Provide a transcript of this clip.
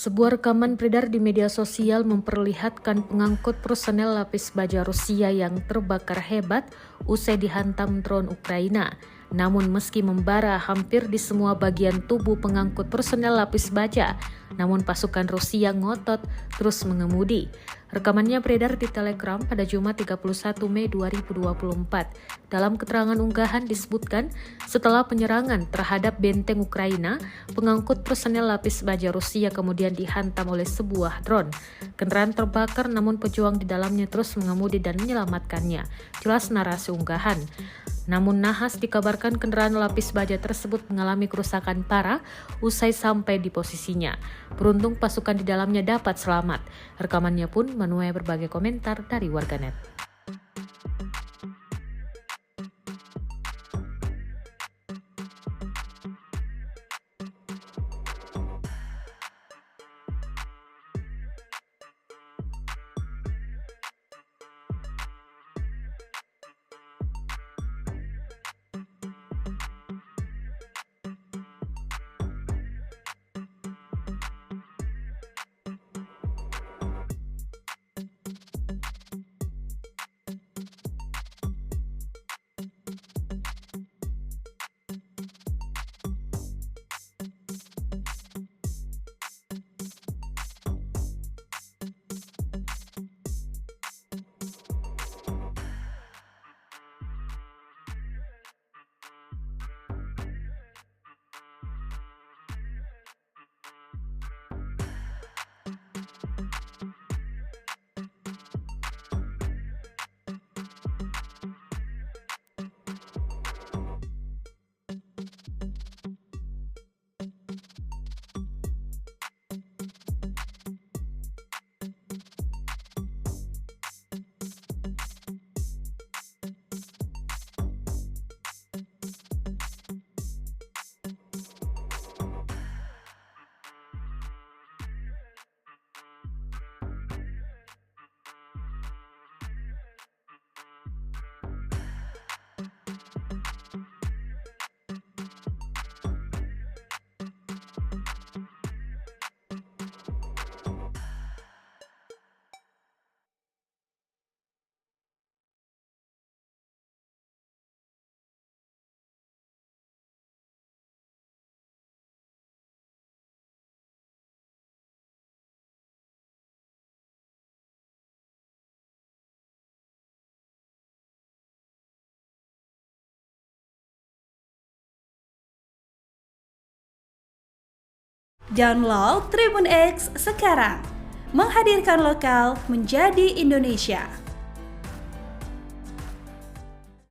Sebuah rekaman beredar di media sosial memperlihatkan pengangkut personel lapis baja Rusia yang terbakar hebat usai dihantam drone Ukraina. Namun meski membara hampir di semua bagian tubuh pengangkut personel lapis baja, namun pasukan Rusia ngotot terus mengemudi. Rekamannya beredar di Telegram pada Jumat 31 Mei 2024. Dalam keterangan unggahan disebutkan, setelah penyerangan terhadap benteng Ukraina, pengangkut personel lapis baja Rusia kemudian dihantam oleh sebuah drone. Kendaraan terbakar namun pejuang di dalamnya terus mengemudi dan menyelamatkannya. Jelas narasi unggahan. Namun nahas dikabarkan kendaraan lapis baja tersebut mengalami kerusakan parah usai sampai di posisinya. Beruntung pasukan di dalamnya dapat selamat. Rekamannya pun menuai berbagai komentar dari warganet. Download Tribun X sekarang, menghadirkan lokal menjadi Indonesia.